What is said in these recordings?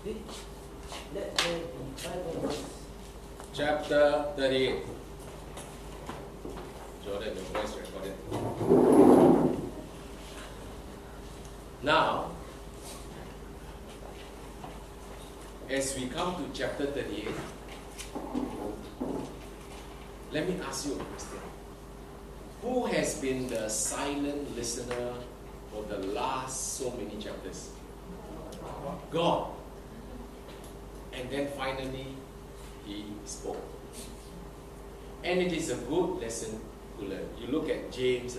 Let there be Bible. Chapter 38. Jordan, your voice recorded. Now, as we come to chapter 38, let me ask you a question. Who has been the silent listener for the last so many chapters? God. And then finally, He spoke. And it is a good lesson to learn. You look at James.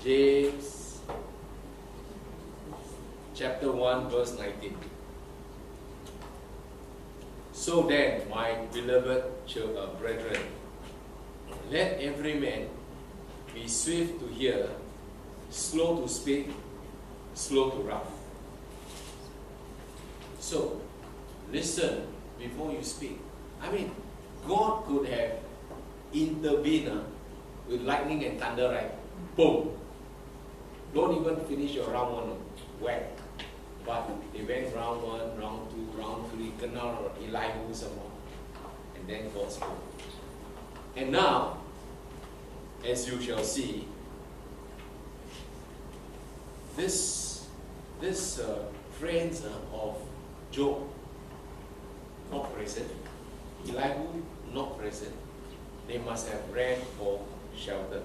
James chapter 1 verse 19. So then, my beloved brethren, let every man be swift to hear, slow to speak, slow to wrath. So, listen before you speak. I mean, God could have intervened with lightning and thunder, right? Boom. Don't even finish your round one. Whack. But they went round one, round two, round three, canal Elihu some more. And then God spoke. And now, as you shall see, this friends of Job not present, Elihu not present, they must have ran for shelter.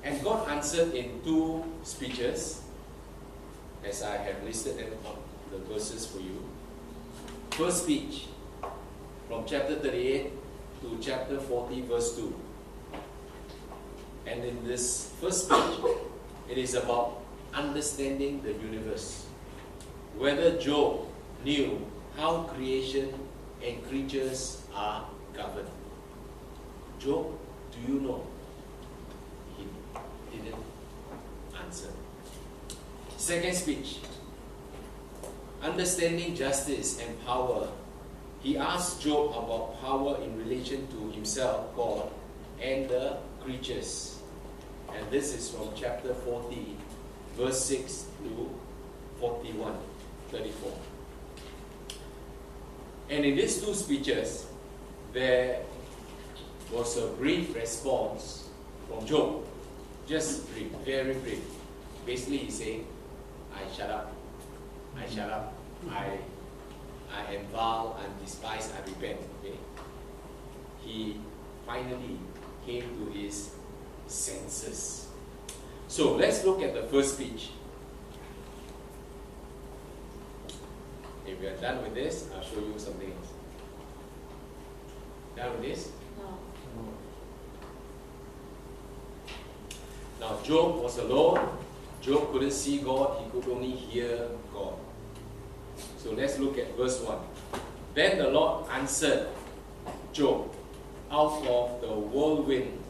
And God answered in two speeches, as I have listed them on the verses for you. First speech, from chapter 38 to chapter 40, verse 2. And in this first speech, it is about understanding the universe. Whether Job knew how creation and creatures are governed. Job, do you know? He didn't answer. Second speech, understanding justice and power. He asked Job about power in relation to himself, God, and the creatures. And this is from chapter 40, verse 6 to 41, 34. And in these two speeches, there was a brief response from Job. Just brief, very brief. Basically, he said, I shut up. I am vile, I despise, I repent. Okay? He finally came to his senses. So let's look at the first speech. If we are done with this, I'll show you something else. Done with this? No. Now Job was alone. Job couldn't see God, he could only hear God. So let's look at verse 1. Then the Lord answered Job out of the whirlwind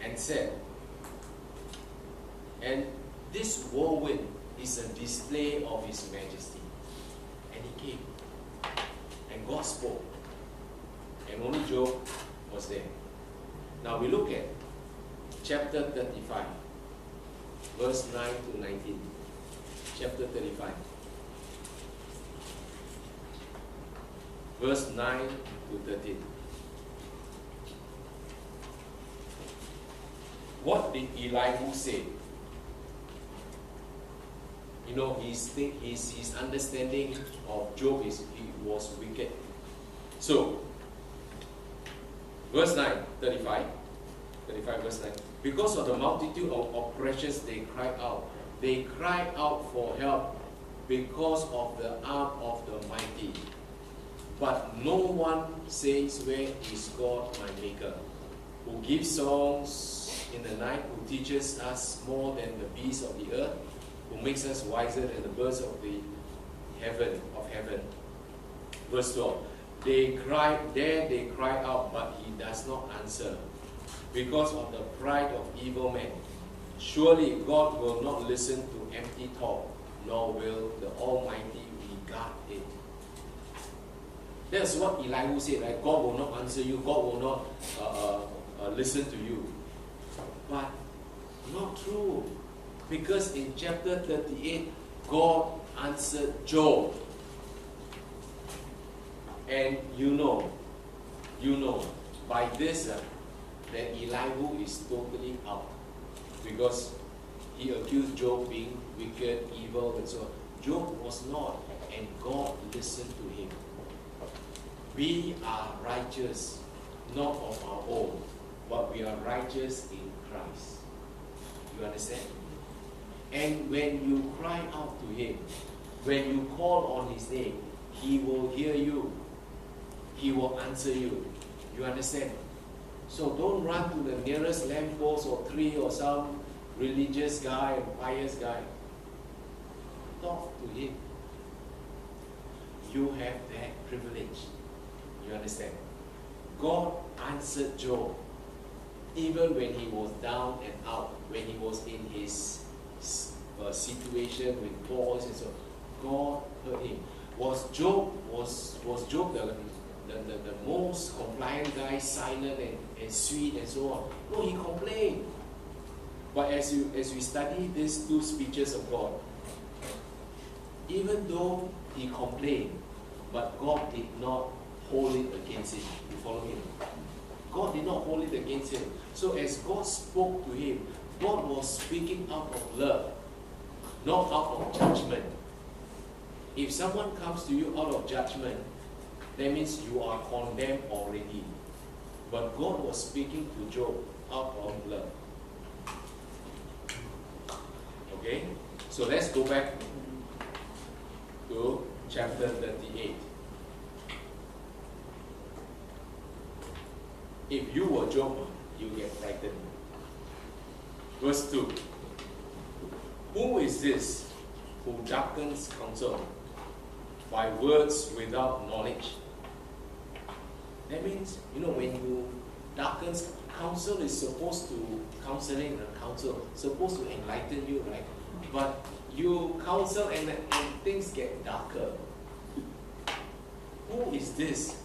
and said, and this whirlwind is a display of His majesty. And He came, and God spoke, and only Job was there. Now we look at chapter 35, verse 9 to 19. Chapter 35. Verse 9 to 13. What did Elihu say? You know, his understanding of Job is he was wicked. So, verse 9, 35 verse 9. Because of the multitude of oppressions they cried out. They cried out for help because of the arm of the mighty. But no one says, where is God my maker? Who gives songs in the night, who teaches us more than the beasts of the earth, who makes us wiser than the birds of the heaven. Verse 12. They cry out, but He does not answer, because of the pride of evil men. Surely God will not listen to empty talk, nor will the Almighty regard it. That's what Elihu said, right? God will not answer you, God will not listen to you. But not true. Because in chapter 38, God answered Job. And you know, by this, that Elihu is totally out. Because he accused Job being wicked, evil, and so on. Job was not, and God listened to him. We are righteous, not of our own, but we are righteous in Christ. You understand? And when you cry out to him, when you call on his name, he will hear you. He will answer you. You understand? So don't run to the nearest lamppost or tree or some religious guy or pious guy. Talk to him. You have that privilege. You understand? God answered Job even when he was down and out, when he was in his situation with boys and so on. God heard him. Was Job the most compliant guy, silent and sweet and so on? No, he complained. But as we study these two speeches of God, even though he complained, but God did not hold it against him. You follow me? God did not hold it against him. So as God spoke to him, God was speaking out of love, not out of judgment. If someone comes to you out of judgment, that means you are condemned already. But God was speaking to Job out of love. Okay? So let's go back to chapter 38. If you were Job, you get frightened. Verse 2. Who is this who darkens counsel by words without knowledge? That means, when you darken counsel is supposed to, counseling and counsel, supposed to enlighten you, right? But you counsel and things get darker. Who is this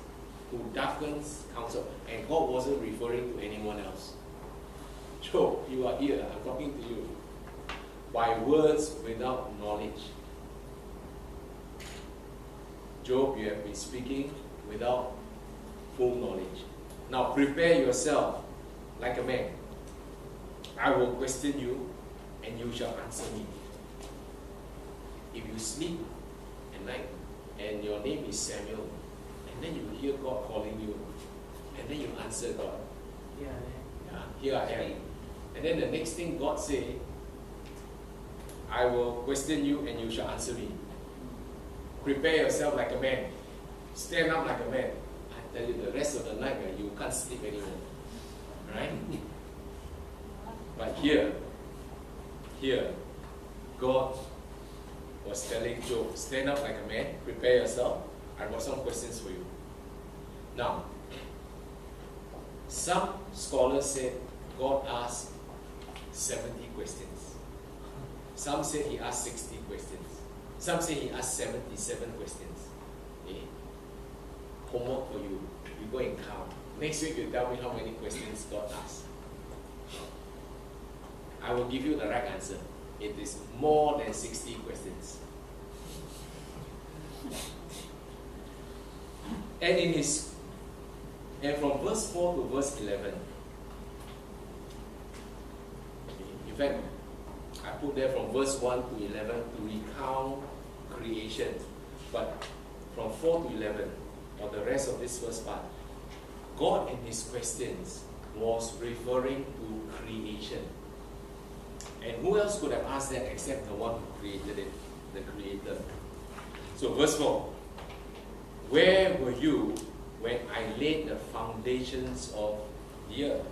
who darkens counsel? And God wasn't referring to anyone else. Job, you are here, I'm talking to you. By words without knowledge. Job, you have been speaking without full knowledge. Now prepare yourself like a man. I will question you and you shall answer me. If you sleep at night and your name is Samuel, and then you hear God calling you, and then you answer God. Yeah, here I am. And then the next thing God say, I will question you and you shall answer me. Prepare yourself like a man. Stand up like a man. I tell you, the rest of the night you can't sleep anymore. Right? But here, God was telling Job, stand up like a man, prepare yourself. I've got some questions for you. Now, some scholars said God asked 70 questions. Some say he asked 60 questions. Some say he asked 77 questions. Okay? Homework for you. You go and count. Next week you tell me how many questions God asked. I will give you the right answer. It is more than 60 questions. And from verse 4 to verse 11. In fact, I put there from verse 1 to 11 to recount creation. But from 4 to 11, or the rest of this first part, God in his questions was referring to creation. And who else could have asked that except the one who created it, the Creator? So verse 4, where were you when I laid the foundations of the earth?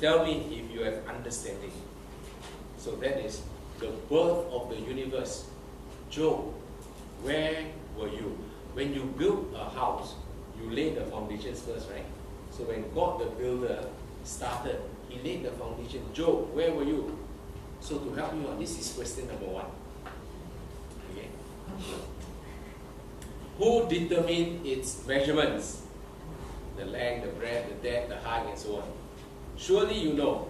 Tell me if you have understanding. So that is the birth of the universe. Job, where were you? When you build a house, you lay the foundations first, right? So when God the builder started, he laid the foundation. Job, where were you? So to help you, this is question number 1. Okay. Who determined its measurements? The length, the breadth, the depth, the height, and so on. Surely you know.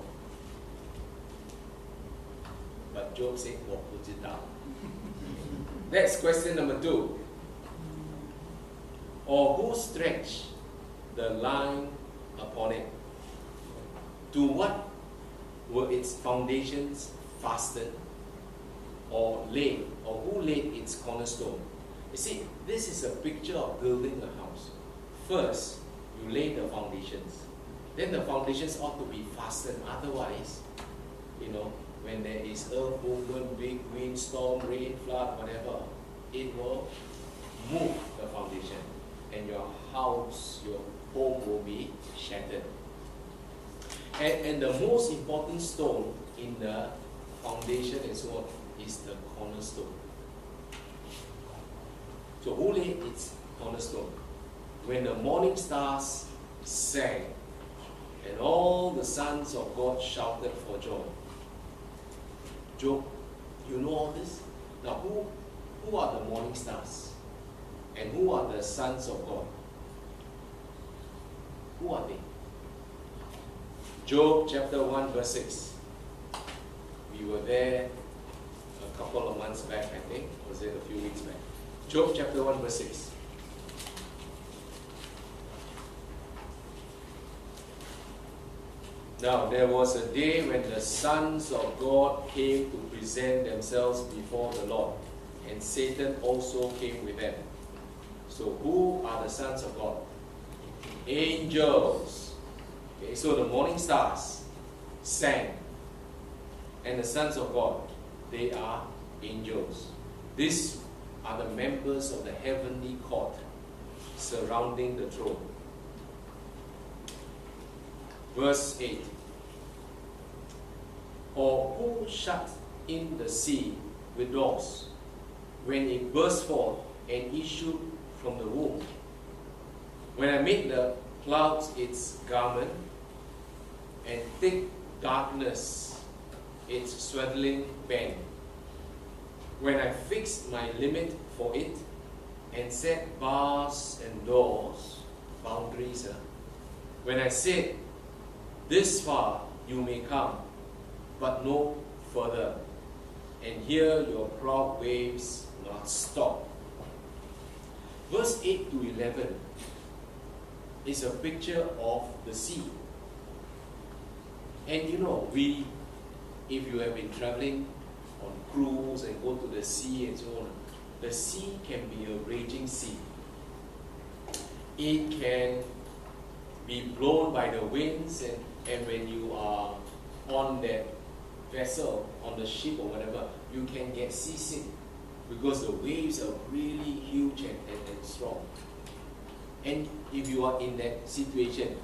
but Job said, 我不知道. That's question number 2. Or who stretched the line upon it? To what were its foundations fastened or laid? Or who laid its cornerstone? You see, this is a picture of building a house. First, you lay the foundations. Then the foundations ought to be fastened. Otherwise, when there is earth movement, big windstorm, rain, flood, whatever, it will move the foundation. And your house, your home will be shattered. And the most important stone in the foundation and so on is the cornerstone. So who laid its cornerstone? When the morning stars sang and all the sons of God shouted for joy. Job, you know all this? Now who are the morning stars? And who are the sons of God? Who are they? Job chapter 1 verse 6. We were there a couple of months back, I think. Was it a few weeks back? Job chapter 1 verse 6. Now there was a day when the sons of God came to present themselves before the Lord, and Satan also came with them. So who are the sons of God? Angels. Okay, so the morning stars sang, and the sons of God, they are angels. These are the members of the heavenly court surrounding the throne. Verse 8. Or who shut in the sea with doors when it burst forth and issued from the womb? When I made the clouds its garment and thick darkness its swaddling band, when I fixed my limit for it and set bars and doors, boundaries, when I said, this far you may come, but no further, and here your proud waves not stop. Verse 8 to 11 is a picture of the sea. And if you have been traveling on cruise and go to the sea and so on, the sea can be a raging sea. It can be blown by the winds, and when you are on that vessel, on the ship or whatever, you can get seasick because the waves are really huge and strong. And if you are in that situation,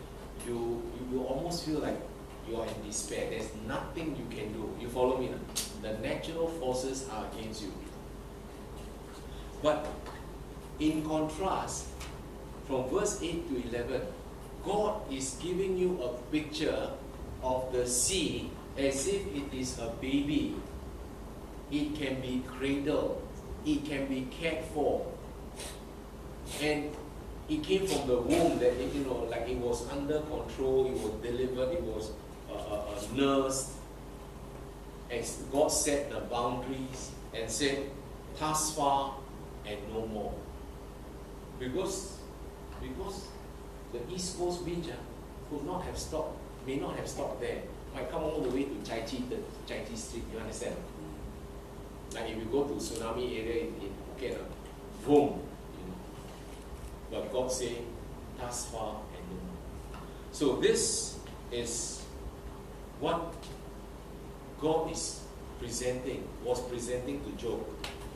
you almost feel like you are in despair. There's nothing you can do. You follow me? The natural forces are against you. But in contrast, from verse 8 to 11, God is giving you a picture of the sea as if it is a baby. It can be cradled. It can be cared for. And it came from the womb that it was under control, it was delivered, it was nursed. And God set the boundaries and said, thus far and no more. Because the East Coast beach may not have stopped there. Might come all the way to Chai Chi Street, you understand? Like if you go to tsunami area in Phuket, boom, But God said, thus far and no more. So this is what God was presenting to Job,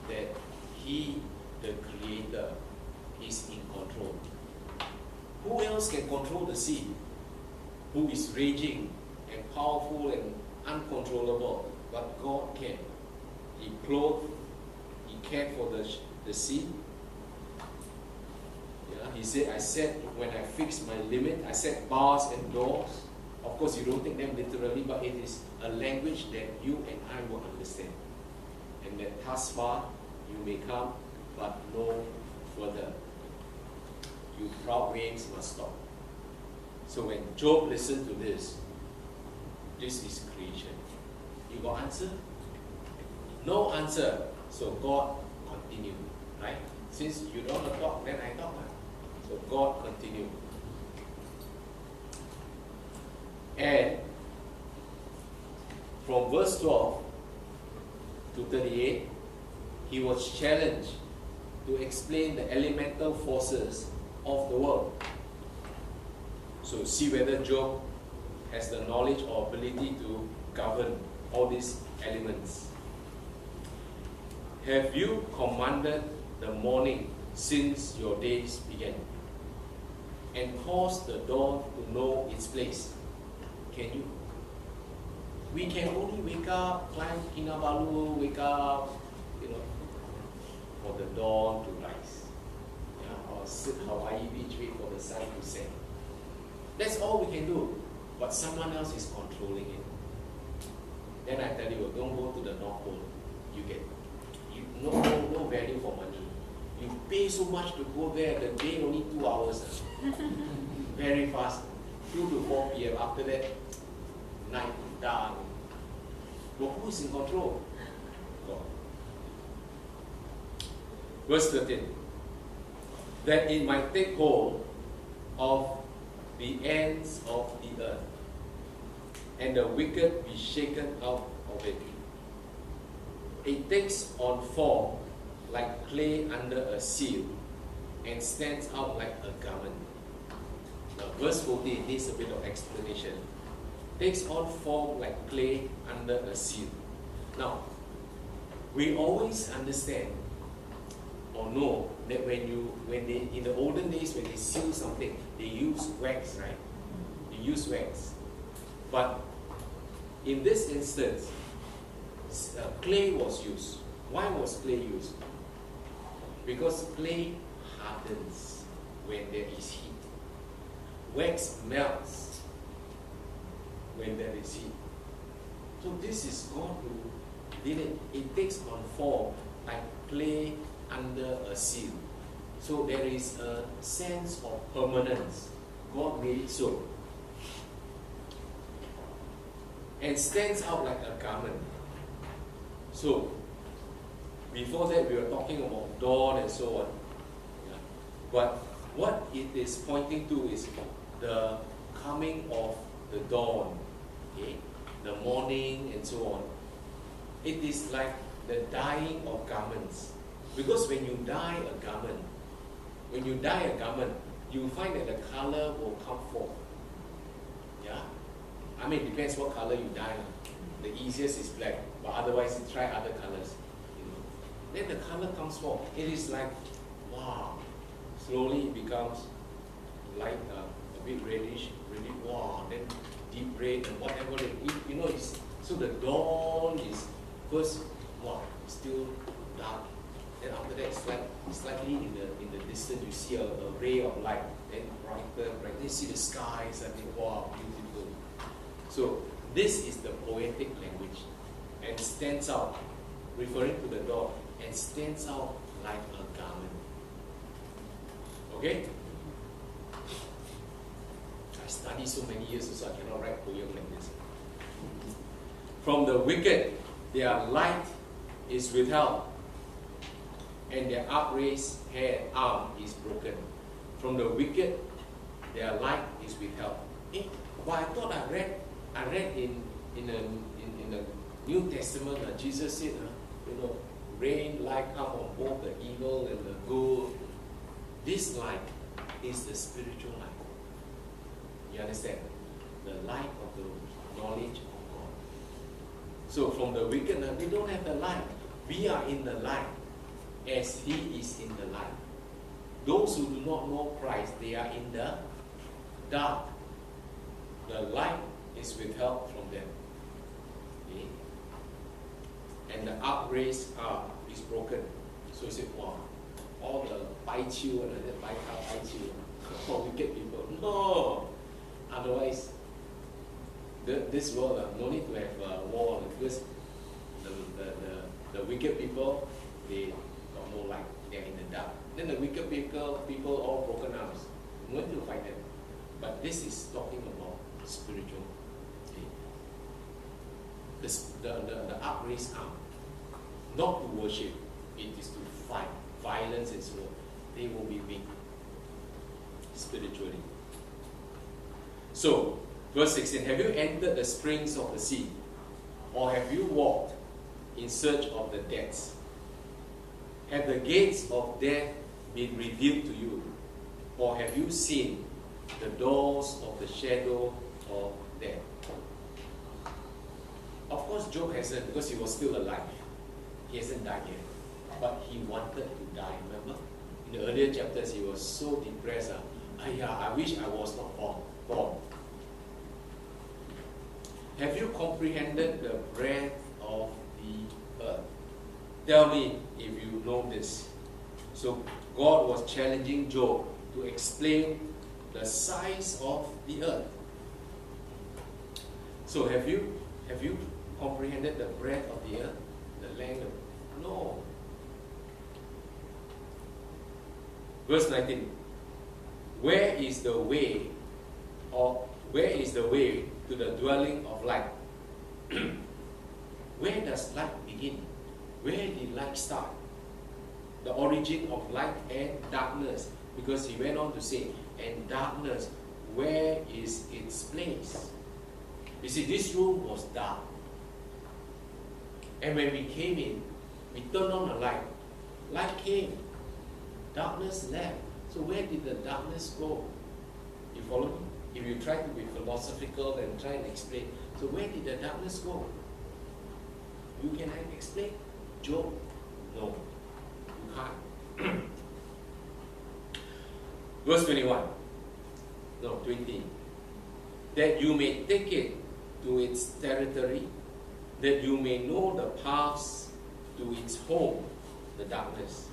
that he, the Creator, is in control. Who else can control the sea? Who is raging and powerful and uncontrollable? But God can. He clothed, He cared for the sea. Yeah, He said, I said, when I fixed my limit, I set bars and doors. Of course, you don't take them literally, but it is a language that you and I will understand. And that thus far you may come, but no further. You proud waves must stop. So when Job listened to this is creation. You got answer? No answer. So God continued. Right? Since you don't want to talk, then I talk. So God continued. And from verse 12 to 38, he was challenged to explain the elemental forces of the world. So see whether Job has the knowledge or ability to govern all these elements. Have you commanded the morning since your days began, and caused the dawn to know its place? Can you? We can only wake up, climb Kinabalu, wake up, for the dawn to rise. Yeah, or sit Hawaii Beach, wait for the sun to set. That's all we can do. But someone else is controlling it. Then I tell you, don't go to the North Pole. You get no value for money. You pay so much to go there, the day only 2 hours. Very fast. 2 to 4 p.m. After that, night, dark. But who's in control? God. Verse 13. That it might take hold of the ends of the earth, and the wicked be shaken out of it. It takes on form like clay under a sieve, and stands out like a garment. Now, verse 14 needs a bit of explanation. Takes on form like clay under a sieve. Now, we always understand or know that when they in the olden days, when they seal something, they use wax, right? They use wax. But in this instance, clay was used. Why was clay used? Because clay hardens when there is heat. Wax melts when there is heat. So this is God who did it. It takes on form like clay under a sieve. So there is a sense of permanence. God made it so. And stands out like a garment. So, before that we were talking about dawn and so on. Yeah. But what it is pointing to is the coming of the dawn. Okay? The morning and so on. It is like the dyeing of garments. Because when you dye a garment, you find that the color will come forth. Yeah? I mean, it depends what color you dye. The easiest is black, but otherwise you try other colors. Then the color comes forth. It is like, wow. Slowly it becomes light, a bit reddish, really wow. Then deep red and whatever they eat. So the dawn is first, wow, still dark. Then after that, slightly in the distance, you see a ray of light. Then brighter. Then you see the sky. Suddenly, wow, beautiful. So this is the poetic language, and stands out, referring to the dawn, and stands out like a garment. Okay? I studied so many years, so I cannot write poem like this. From the wicked, their light is withheld, and their upraised arm is broken. From the wicked, their light is withheld. But I thought I read in the New Testament, Jesus said, rain, light come on both the evil and the good. This light is the spiritual light. You understand? The light of the knowledge of God. So from the wicked, we don't have the light. We are in the light as He is in the light. Those who do not know Christ, they are in the dark. The light is withheld from them. Okay? And the upraised arm is broken. So you say, wow, all the bai chiu and the bai chiu, all wicked people. No! Otherwise, this world, no need to have war, because the wicked people, they got no light. They are in the dark. Then the wicked people all broken arms. No need to fight them. But this is talking about spiritual. Okay? The upraised arm. not to worship, it is to fight. Violence and so on. They will be weak spiritually. So, verse 16, have you entered the springs of the sea? Or have you walked in search of the depths? Have the gates of death been revealed to you? Or have you seen the doors of the shadow of death? Of course, Job hasn't, because he was still alive. He hasn't died yet. But he wanted to die, remember? In the earlier chapters, he was so depressed. I wish I was not born. Have you comprehended the breadth of the earth? Tell me if you know this. So God was challenging Job to explain the size of the earth. So have you comprehended the breadth of the earth? The length of it? No. Verse 19. Where is the way to the dwelling of light? Where does light begin? Where did light start? The origin of light and darkness. Because he went on to say, and darkness, where is its place? You see, this room was dark. And when we came in, we turned on the light. Light came. Darkness left. So where did the darkness go? You follow me? If you try to be philosophical and try and explain, so where did the darkness go? You can explain? Job? No. You can't. Verse 21. No, 20. That you may take it to its territory, that you may know the paths to its home, the darkness.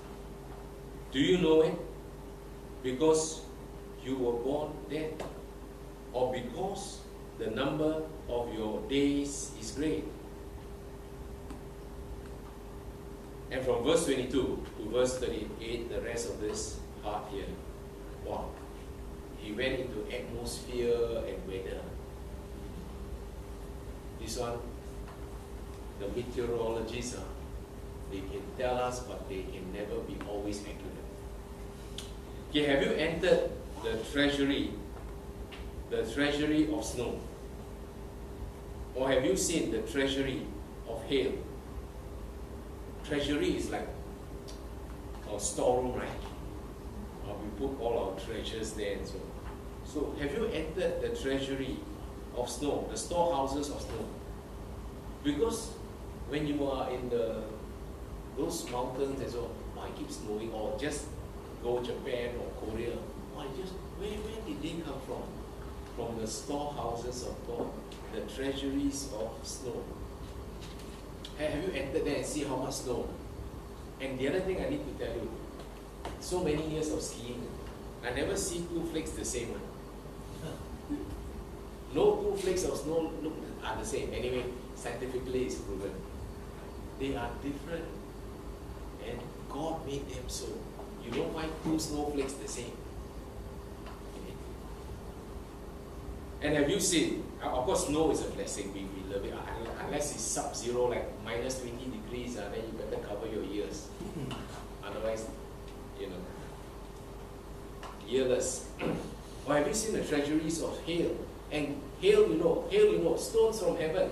Do you know it? Because you were born then, or because the number of your days is great. And from verse 22 to verse 38, the rest of this part here, wow, he went into atmosphere and weather. This one, the meteorologists, they can tell us, but they can never be always accurate. Okay, have you entered the treasury of snow? Or have you seen the treasury of hail? Treasury is like our storeroom, right? We put all our treasures there and so on. So have you entered the treasury of snow, the storehouses of snow? Because when you are in those mountains and so on, it keeps snowing, or just go Japan or Korea, where did they come from? From the storehouses of God, the treasuries of snow. Have you entered there and see how much snow? And the other thing I need to tell you, so many years of skiing, I never see two flakes the same one. No two flakes of snow are the same. Anyway, scientifically it's proven. They are different. And God made them so. You don't find two snowflakes the same. Okay. And have you seen, of course snow is a blessing, we love it. Unless it's sub-zero, like minus 20 degrees, then you better cover your ears. Otherwise, earless. Or have you seen the treasuries of hail? And hail, stones from heaven.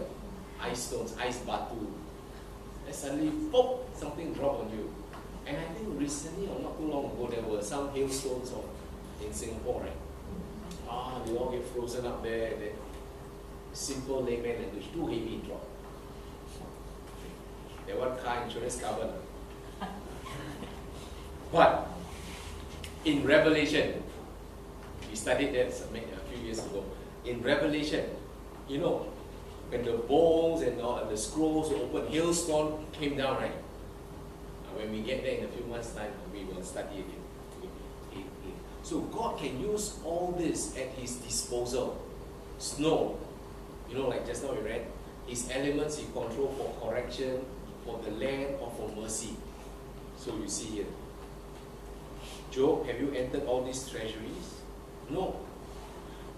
Ice stones, ice batu. And suddenly, pop, something dropped on you. And I think recently, or not too long ago, there were some hailstones in Singapore, right? They all get frozen up there. Then simple layman language, too heavy drop. That one car insurance covered. But in Revelation, we studied that a few years ago. In Revelation, when the bowls and the scrolls were opened, hailstone came down, right? When we get there in a few months' time, we will study again. So God can use all this at His disposal. Snow, like just now we read, His elements He controls for correction, for the land, or for mercy. So you see here. Job, have you entered all these treasuries? No.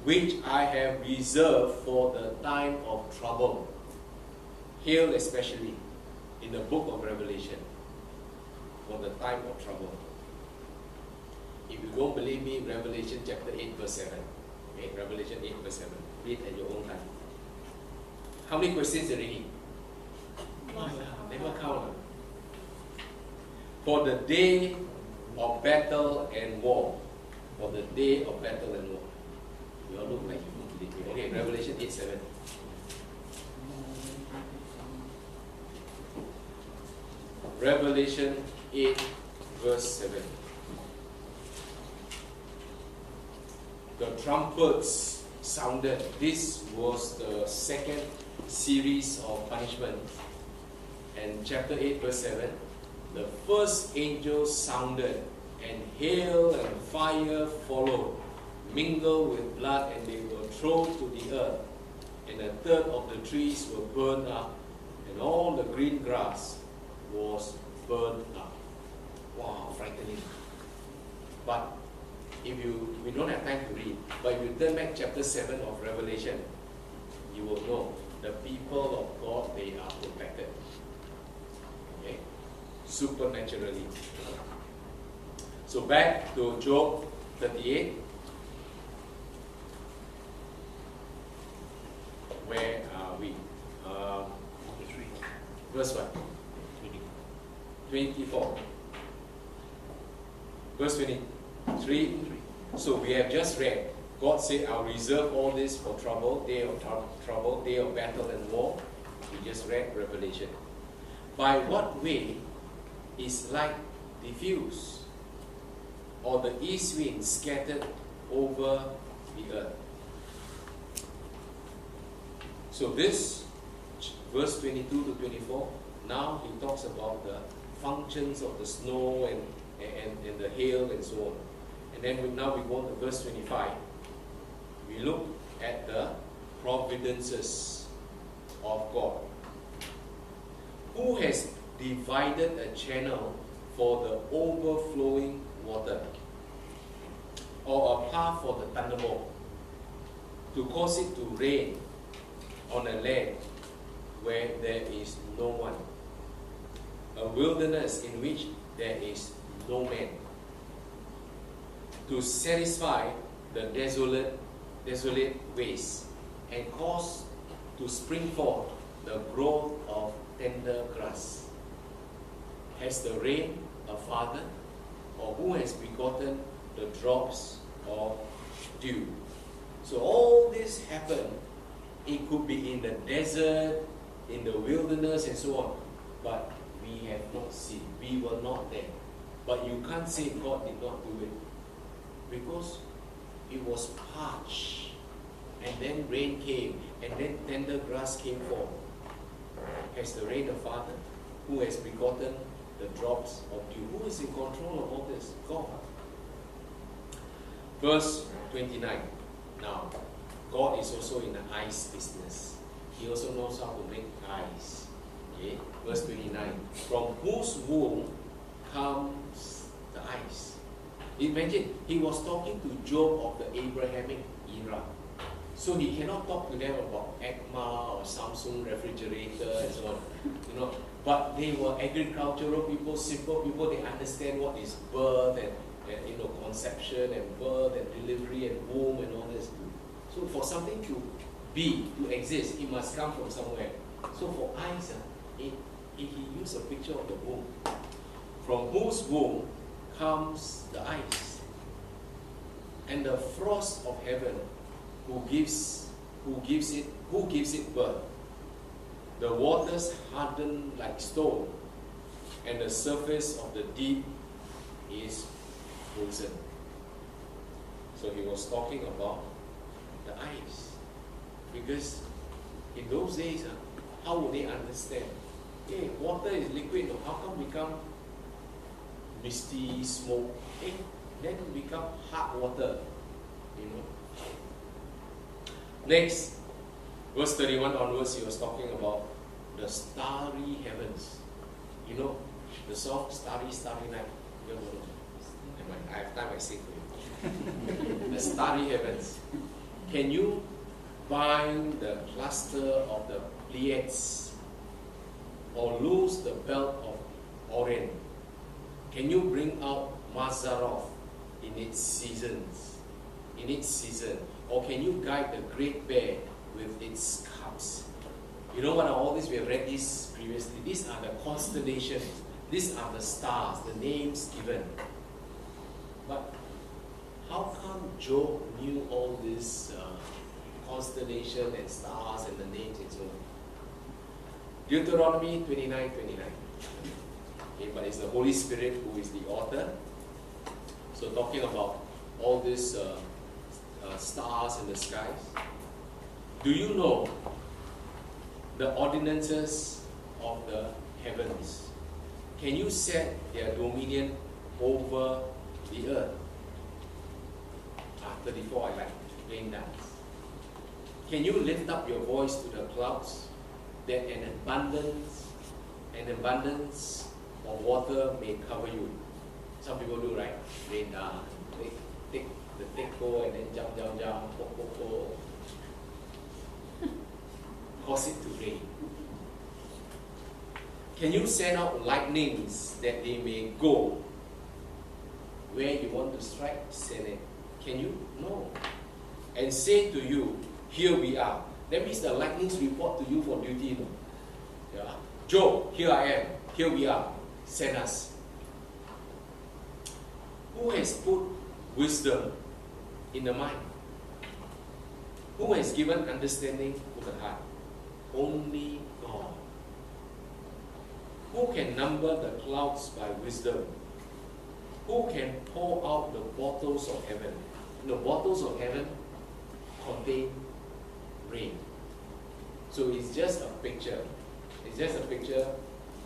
Which I have reserved for the time of trouble. Hail especially, in the book of Revelation. Revelation for the time of trouble. If you don't believe me, Revelation chapter 8 verse 7. Okay, Revelation 8 verse 7. Read at your own time. How many questions already? Never count. For the day of battle and war. For the day of battle and war. You all look like you don't believe me. Okay, Revelation 8 7. Revelation 8 verse 7. The trumpets sounded. This was the second series of punishment. And chapter 8 verse 7. The first angel sounded, and hail and fire followed, mingled with blood, and they were thrown to the earth. And a third of the trees were burned up, and all the green grass was burned up. Wow, frightening. But we don't have time to read, but if you turn back chapter 7 of Revelation, you will know the people of God, they are protected. Okay? Supernaturally. So back to Job 38. Where are we? Verse what? 24. Verse 23. So we have just read, God said, I'll reserve all this for trouble, day of trouble, day of battle and war. We just read Revelation. By what way is light diffused, or the east wind scattered over the earth? So this, verse 22 to 24, now he talks about the functions of the snow and the hail and so on. And then now we go to verse 25. We look at the providences of God. Who has divided a channel for the overflowing water, or a path for the thunderbolt, to cause it to rain on a land where there is no one, a wilderness in which there is no man, to satisfy the desolate waste, and cause to spring forth the growth of tender grass? Has the rain a father, or who has begotten the drops of dew? So all this happened. It could be in the desert, in the wilderness and so on, but we have not seen. We were not there. But you can't say God did not do it, because it was parched, and then rain came, and then tender grass came forth. Has the rain a father, who has begotten the drops of dew? Who is in control of all this? God. Verse 29. Now, God is also in the ice business. He also knows how to make ice. Okay? Verse 29. From whose womb comes the ice? Imagine, he was talking to Job of the Abrahamic era. So he cannot talk to them about ECMA or Samsung refrigerator and so on. But they were agricultural people, simple people. They understand what is birth and conception and birth and delivery and womb and all this. So for something to be, to exist, it must come from somewhere. So for ice, he used a picture of the womb. From whose womb comes the ice, and the frost of heaven, who gives it birth. The waters harden like stone, and the surface of the deep is frozen. So he was talking about the ice, because in those days, how would they understand? Hey, water is liquid, how come become misty smoke? Hey, then become hard water, Next, verse 31 onwards, he was talking about the starry heavens. The song Starry, Starry Night. You don't know. Never mind, I have time, I sing for you. The starry heavens. Can you bind the cluster of the Pleiades, or loose the belt of Can you bring out Mazzaroth in its seasons? In its season? Or can you guide the great bear with its cubs? You know what are all this? We have read this previously. These are the constellations. These are the stars, the names given. But how come Job knew all this constellation and stars and the names and so on? Deuteronomy 29:29. Okay, but it's the Holy Spirit who is the author. So talking about all these stars in the skies. Do you know the ordinances of the heavens? Can you set their dominion over the earth? 34, I like playing that. Can you lift up your voice to the clouds, that an abundance of water may cover you? Some people do, right? Rain down, take the teko and then jump, po. Cause it to rain. Can you send out lightnings that they may go where you want to strike? Send it. Can you? No. And say to you, here we are. That means the lightnings report to you for duty. No? Yeah. Job, here I am. Here we are. Send us. Who has put wisdom in the mind? Who has given understanding to the heart? Only God. Who can number the clouds by wisdom? Who can pour out the bottles of heaven? The bottles of heaven contain rain. So it's just a picture. It's just a picture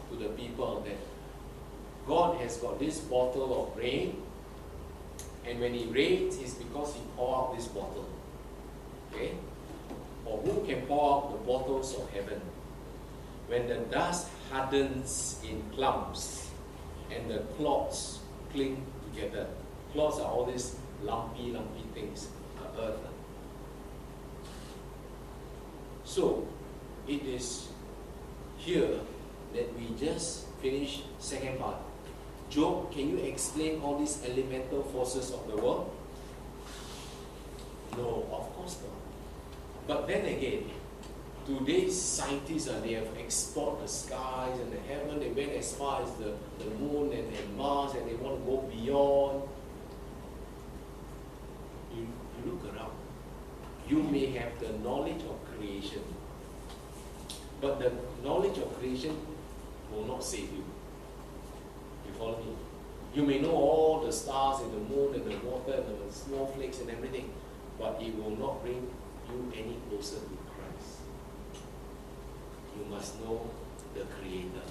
to the people that God has got this bottle of rain, and when He rains, it's because He pours out this bottle. Okay? Or who can pour out the bottles of heaven? When the dust hardens in clumps and the clods cling together. Clods are all these lumpy things, earth. So, it is here that we just finished second part. Job, can you explain all these elemental forces of the world? No, of course not. But then again, today's scientists, they have explored the skies and the heaven. They went as far as the moon and Mars, and they want to go beyond. You look around. You may have the knowledge of creation, but the knowledge of creation will not save you. You follow me? You may know all the stars and the moon and the water and the snowflakes and everything, but it will not bring you any closer to Christ. You must know the Creator.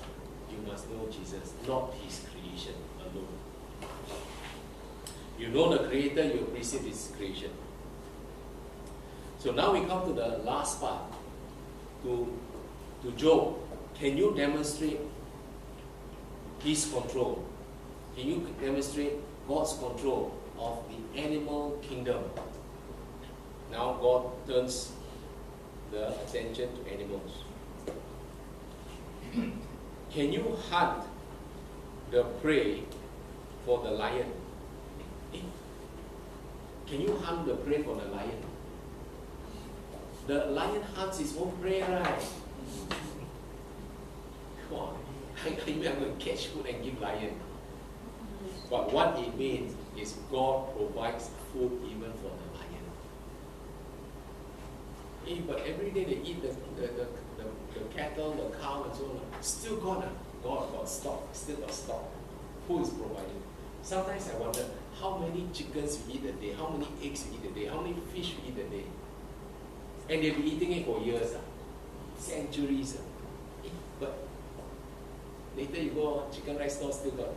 You must know Jesus, not His creation alone. You know the Creator, you appreciate His creation. So now we come to the last part, to Job. Can you demonstrate His control? Can you demonstrate God's control of the animal kingdom? Now God turns the attention to animals. Can you hunt the prey for the lion? Can you hunt the prey for the lion? The lion hunts his own prey, right? Come on. I'm going to catch food and give lion. But what it means is God provides food even for the lion. But every day they eat the cattle, the cow, and so on. Still God got stock. Still got stock. Who is providing? Sometimes I wonder how many chickens you eat a day, how many eggs you eat a day, how many fish you eat a day. And they've been eating it for years, centuries. But later you go chicken rice store, still got.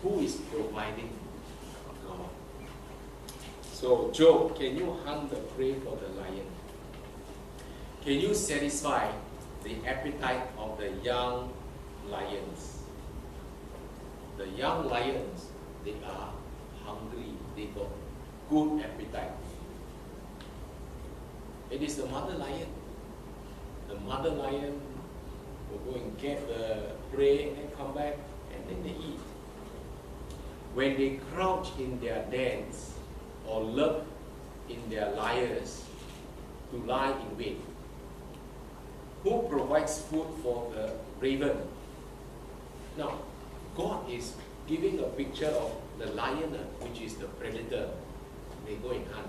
Who is providing? God. So Job, can you hunt the prey for the lion? Can you satisfy the appetite of the young lions? The young lions, they are hungry. They got good appetite. It is the mother lion. The mother lion will go and get the prey and then come back and then they eat. When they crouch in their dens or lurk in their lairs to lie in wait, who provides food for the raven? Now, God is giving a picture of the lion, which is the predator. They go and hunt.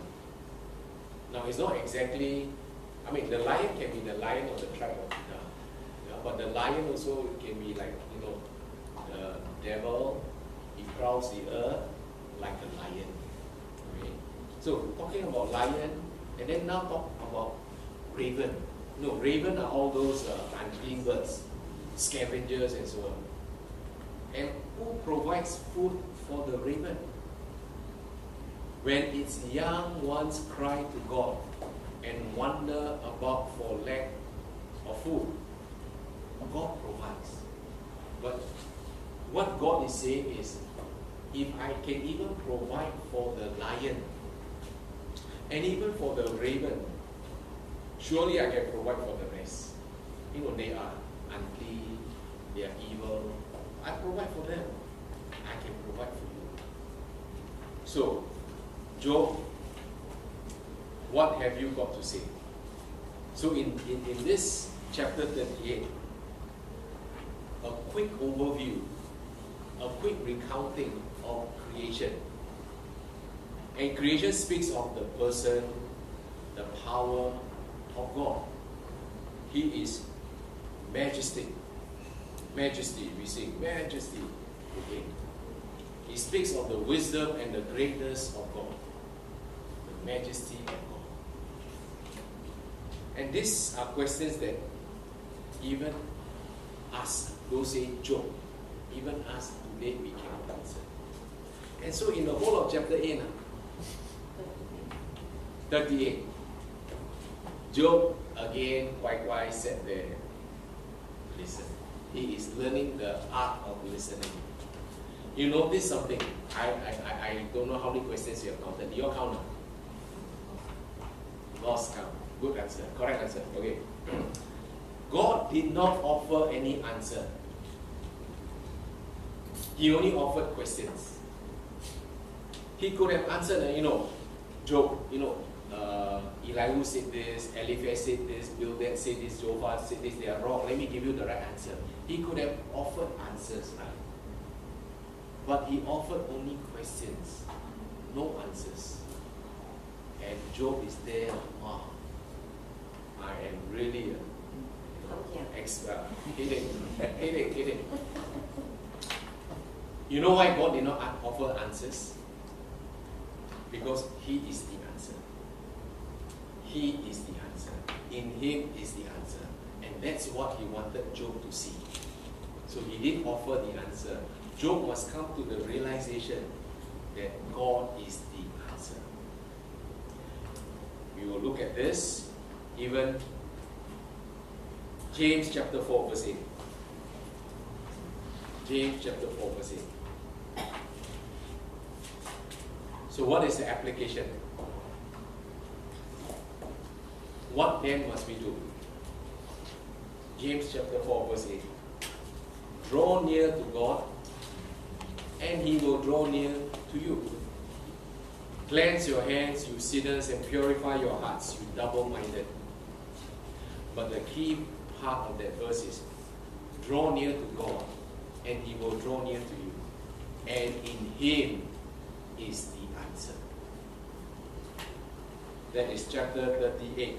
Now, it's not exactly, the lion can be the lion of the tribe of Judah. Yeah, but the lion also can be like, the devil. He prowls the earth like a lion. Okay? So, talking about lion, and then now talk about raven. Raven are all those unclean birds, scavengers and so on. And who provides food for the raven? When its young ones cry to God and wonder about for lack of food, God provides. But what God is saying is, if I can even provide for the lion and even for the raven, surely I can provide for the rest. They are unclean, they are evil. I provide for them. I can provide for you. So, Job, what have you got to say? So in this chapter 38, a quick overview, a quick recounting of creation. And creation speaks of the person, the power of God. He is majestic. Majesty, we sing majesty. Okay. He speaks of the wisdom and the greatness of God. The majesty of God. And these are questions that even us, those say Job, even us today we cannot answer. And so in the whole of chapter 8, 38, Job again quite sat there, listen. He is learning the art of listening. You notice something. I don't know how many questions you have counted. Your count. Lost count. Good answer. Correct answer. Okay. God did not offer any answer. He only offered questions. He could have answered, Job, Elihu said this, Eliphaz said this, Bildad said this, Zophar said this, they are wrong. Let me give you the right answer. He could have offered answers, right? But he offered only questions, no answers. And Job is there, wow, I am really expert. Kidding. You know why God did not offer answers? Because He is the answer. He is the answer. In Him is the answer. And that's what He wanted Job to see. So He didn't offer the answer. Job must come to the realization that God is the answer. We will look at this, even James chapter 4 verse 8. James chapter 4 verse 8. So what is the application? What then must we do? James chapter 4 verse 8. Draw near to God, and He will draw near to you. Cleanse your hands, you sinners, and purify your hearts, you double-minded. But the key part of that verse is, draw near to God, and He will draw near to you. And in Him is the answer. That is chapter 38.